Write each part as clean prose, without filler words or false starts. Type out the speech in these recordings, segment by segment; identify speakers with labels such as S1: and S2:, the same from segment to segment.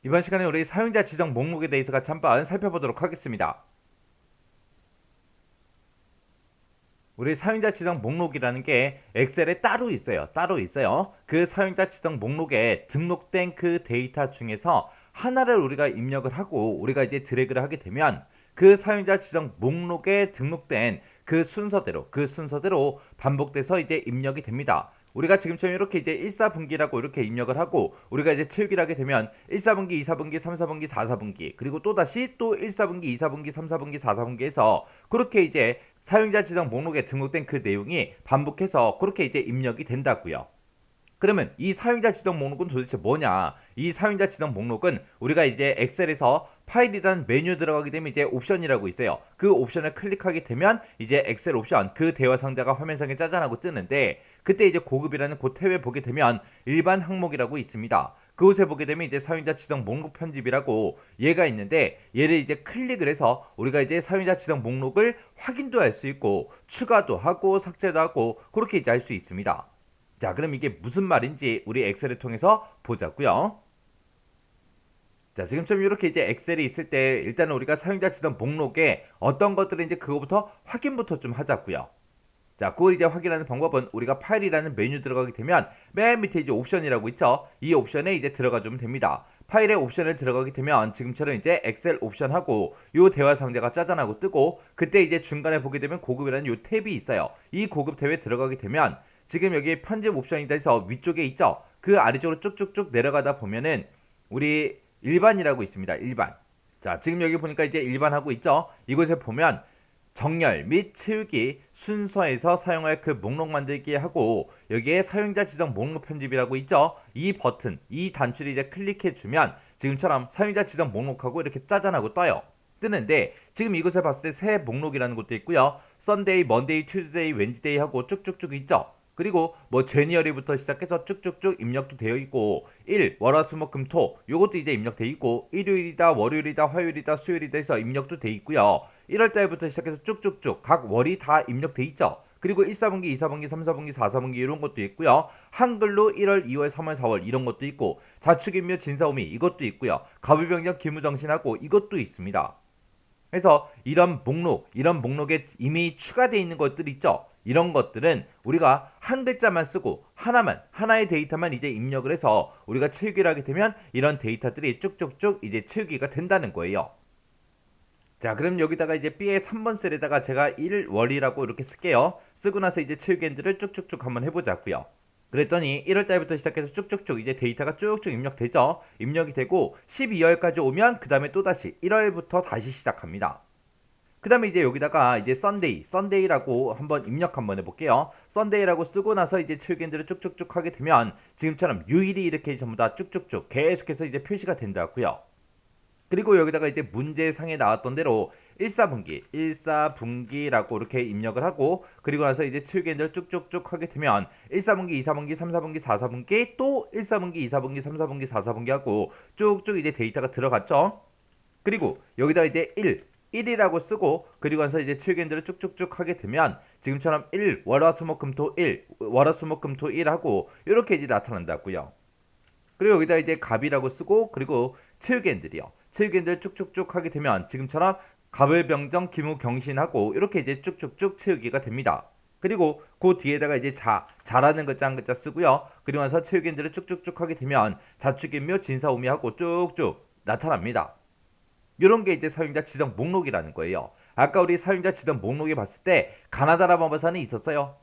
S1: 이번 시간에 우리 사용자 지정 목록에 대해서 같이 한번 살펴보도록 하겠습니다. 우리 사용자 지정 목록이라는 게 엑셀에 따로 있어요. 따로 있어요. 그 사용자 지정 목록에 등록된 그 데이터 중에서 하나를 우리가 입력을 하고 우리가 이제 드래그를 하게 되면 그 사용자 지정 목록에 등록된 그 순서대로 반복돼서 이제 입력이 됩니다. 우리가 지금처럼 이렇게 이제 1사분기라고 이렇게 입력을 하고 우리가 이제 채우기를 하게 되면 1사분기, 2사분기, 3사분기, 4사분기 그리고 또다시 또 1사분기, 2사분기, 3사분기, 4사분기에서 그렇게 이제 사용자 지정 목록에 등록된 그 내용이 반복해서 그렇게 이제 입력이 된다고요. 그러면 이 사용자 지정 목록은 도대체 뭐냐? 이 사용자 지정 목록은 우리가 이제 엑셀에서 파일이라는 메뉴 들어가게 되면 이제 옵션이라고 있어요. 그 옵션을 클릭하게 되면 이제 엑셀 옵션 그 대화 상자가 화면상에 짜잔하고 뜨는데 그때 이제 고급이라는 그 탭에 보게 되면 일반 항목이라고 있습니다. 그곳에 보게 되면 이제 사용자 지정 목록 편집이라고 얘가 있는데 얘를 이제 클릭을 해서 우리가 이제 사용자 지정 목록을 확인도 할 수 있고 추가도 하고 삭제도 하고 그렇게 이제 할 수 있습니다. 자, 그럼 이게 무슨 말인지 우리 엑셀을 통해서 보자고요. 자, 지금처럼 이렇게 이제 엑셀이 있을 때 일단은 우리가 사용자 지정 목록에 어떤 것들을 이제 그거부터 확인부터 좀 하자고요. 자, 그걸 이제 확인하는 방법은 우리가 파일이라는 메뉴 들어가게 되면 맨 밑에 이제 옵션이라고 있죠. 이 옵션에 이제 들어가 주면 됩니다. 파일의 옵션을 들어가게 되면 지금처럼 이제 엑셀 옵션하고 요 대화 상자가 짜잔하고 뜨고 그때 이제 중간에 보게 되면 고급이라는 요 탭이 있어요. 이 고급 탭에 들어가게 되면 지금 여기 편집 옵션이다 해서 위쪽에 있죠. 그 아래쪽으로 쭉쭉쭉 내려가다 보면은 우리 일반이라고 있습니다. 일반. 자, 지금 여기 보니까 이제 일반하고 있죠. 이곳에 보면 정렬 및 채우기 순서에서 사용할 그 목록 만들기 하고 여기에 사용자 지정 목록 편집이라고 있죠. 이 버튼, 이 단추를 이제 클릭해 주면 지금처럼 사용자 지정 목록하고 이렇게 짜잔하고 떠요. 뜨는데 지금 이곳에 봤을 때 새 목록이라는 것도 있고요. 썬데이, 먼데이, 튜즈데이, 웬즈데이 하고 쭉쭉쭉 있죠. 그리고 뭐 제니어리부터 시작해서 쭉쭉쭉 입력도 되어 있고 월화수목금토 요것도 이제 입력돼 있고 일요일이다 월요일이다 화요일이다 수요일이다 해서 입력도 돼 있고요. 1월달부터 시작해서 쭉쭉쭉 각 월이 다 입력돼 있죠. 그리고 1사분기, 2사분기, 3사분기, 4사분기 이런 것도 있고요. 한글로 1월, 2월, 3월, 4월 이런 것도 있고 자축인묘, 진사오미 이것도 있고요. 가부병정, 기무정신하고 이것도 있습니다. 그래서 이런 목록에 이미 추가되어 있는 것들 있죠. 이런 것들은 우리가 한 글자만 쓰고 하나의 데이터만 이제 입력을 해서 우리가 채우기를 하게 되면 이런 데이터들이 쭉쭉쭉 이제 채우기가 된다는 거예요. 자, 그럼 여기다가 이제 B의 3번 셀에다가 제가 1월이라고 이렇게 쓸게요. 쓰고 나서 이제 채우기 엔드를 쭉쭉쭉 한번 해보자고요. 그랬더니 1월달부터 시작해서 쭉쭉쭉 이제 데이터가 쭉쭉 입력되죠. 입력이 되고 12월까지 오면 그 다음에 또다시 1월부터 다시 시작합니다. 그 다음에 이제 여기다가 이제 썬데이라고 한번 입력 한번 해볼게요. 썬데이라고 쓰고 나서 이제 채우기들을 쭉쭉쭉 하게 되면 지금처럼 요일이 이렇게 전부 다 쭉쭉쭉 계속해서 이제 표시가 된다고요. 그리고 여기다가 이제 문제상에 나왔던 대로 1사분기라고 이렇게 입력을 하고 그리고 나서 이제 채우기를 쭉쭉쭉 하게 되면 1사분기, 2사분기, 3사분기, 4사분기 또 1사분기, 2사분기, 3사분기, 4사분기 하고 쭉쭉 이제 데이터가 들어갔죠. 그리고 여기다 이제 1이라고 쓰고 그리고 나서 이제 채우기들을 쭉쭉쭉 하게 되면 지금처럼 월화수목금토 1 하고 이렇게 이제 나타난다고요. 그리고 여기다 이제 갑이라고 쓰고 그리고 채우기엔들이요. 채우기엔들 쭉쭉쭉 하게 되면 지금처럼 갑을병정 기무경신하고 이렇게 이제 쭉쭉쭉 채우기가 됩니다. 그리고 그 뒤에다가 이제 자라는 글자 한 글자 쓰고요. 그리고 나서 채우기엔들을 쭉쭉쭉 하게 되면 자축인묘 진사오미하고 쭉쭉 나타납니다. 이런 게 이제 사용자 지정 목록이라는 거예요. 아까 우리 사용자 지정 목록에 봤을 때 가나다라 마법사는 있었어요?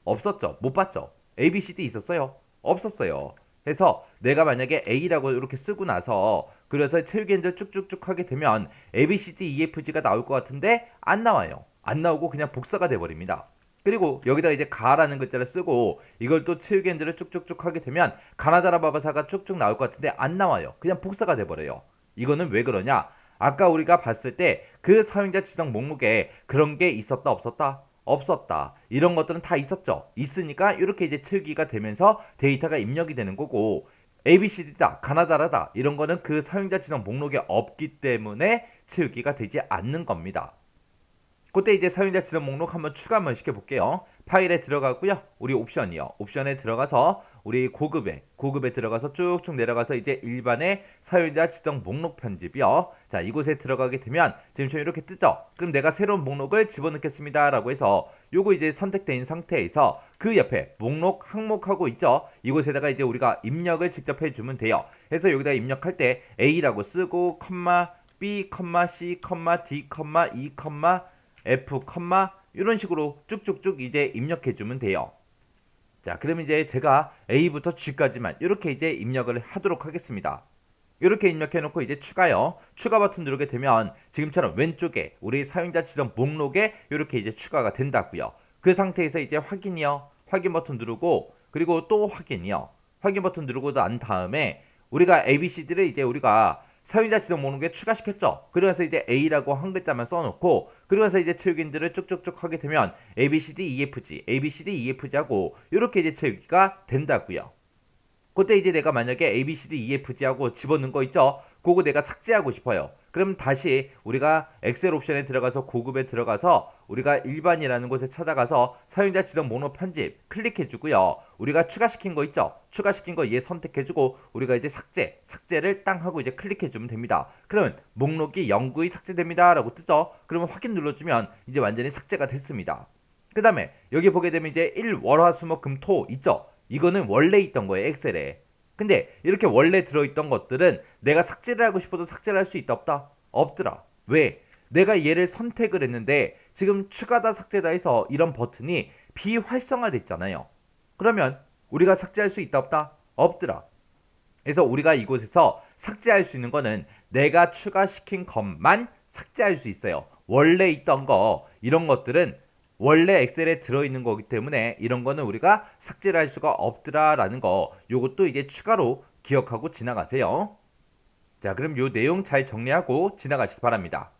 S1: 없었죠. 못 봤죠. ABCD 있었어요? 없었어요. 해서 내가 만약에 A라고 이렇게 쓰고 나서 그래서 채우기엔들 쭉쭉쭉 하게 되면 ABCD EFG가 나올 것 같은데 안 나와요. 안 나오고 그냥 복사가 돼버립니다. 그리고 여기다 이제 가라는 글자를 쓰고 이걸 또 채우기엔들을 쭉쭉쭉 하게 되면 가나다라 바바사가 쭉쭉 나올 것 같은데 안 나와요. 그냥 복사가 돼버려요. 이거는 왜 그러냐? 아까 우리가 봤을 때 그 사용자 지정 목록에 그런 게 있었다 없었다? 없었다. 이런 것들은 다 있었죠. 있으니까 이렇게 이제 채우기가 되면서 데이터가 입력이 되는 거고 ABCD다, 가나다라다 이런 거는 그 사용자 지정 목록에 없기 때문에 채우기가 되지 않는 겁니다. 그때 이제 사용자 지정 목록 한번 추가 한번 시켜볼게요. 파일에 들어가고요. 우리 옵션이요. 옵션에 들어가서 우리 고급에 들어가서 쭉쭉 내려가서 이제 일반의 사용자 지정 목록 편집이요. 자, 이곳에 들어가게 되면 지금처럼 이렇게 뜨죠. 그럼 내가 새로운 목록을 집어넣겠습니다라고 해서 요거 이제 선택된 상태에서 그 옆에 목록 항목하고 있죠. 이곳에다가 이제 우리가 입력을 직접 해주면 돼요. 그래서 여기다 입력할 때 A라고 쓰고 B, C, D, E, F, 이런 식으로 쭉쭉쭉 이제 입력해주면 돼요. 자, 그럼 이제 제가 A부터 G까지만 이렇게 이제 입력을 하도록 하겠습니다. 이렇게 입력해 놓고 이제 추가요. 추가 버튼 누르게 되면 지금처럼 왼쪽에 우리 사용자 지정 목록에 이렇게 이제 추가가 된다고요. 그 상태에서 이제 확인이요. 확인 버튼 누르고 그리고 또 확인이요. 확인 버튼 누르고 난 다음에 우리가 ABCD를 이제 우리가 사용자 지정 목록에 추가시켰죠. 그러면서 이제 A라고 한 글자만 써놓고 그러면서 이제 채우기들을 쭉쭉쭉 하게 되면 ABCD, EFG, ABCD, EFG 하고 이렇게 이제 채우기가 된다고요. 그때 이제 내가 만약에 ABCD, EFG 하고 집어넣은 거 있죠? 그거 내가 삭제하고 싶어요. 그럼 다시 우리가 엑셀 옵션에 들어가서 고급에 들어가서 우리가 일반이라는 곳에 찾아가서 사용자 지정 목록 편집 클릭해주고요. 우리가 추가시킨 거 있죠? 추가시킨 거 얘 선택해주고 우리가 이제 삭제를 땅 하고 이제 클릭해주면 됩니다. 그러면 목록이 영구히 삭제됩니다 라고 뜨죠? 그러면 확인 눌러주면 이제 완전히 삭제가 됐습니다. 그 다음에 여기 보게 되면 이제 1, 월, 화, 수, 목, 금, 토 있죠? 이거는 원래 있던 거예요, 엑셀에. 근데 이렇게 원래 들어있던 것들은 내가 삭제를 하고 싶어도 삭제를 할 수 있다 없다? 없더라. 왜? 내가 얘를 선택을 했는데 지금 추가다 삭제다 해서 이런 버튼이 비활성화됐잖아요. 그러면 우리가 삭제할 수 있다 없다? 없더라. 그래서 우리가 이곳에서 삭제할 수 있는 거는 내가 추가시킨 것만 삭제할 수 있어요. 원래 있던 거 이런 것들은 원래 엑셀에 들어있는 거기 때문에 이런 거는 우리가 삭제를 할 수가 없더라라는 거 요것도 이제 추가로 기억하고 지나가세요. 자, 그럼 요 내용 잘 정리하고 지나가시기 바랍니다.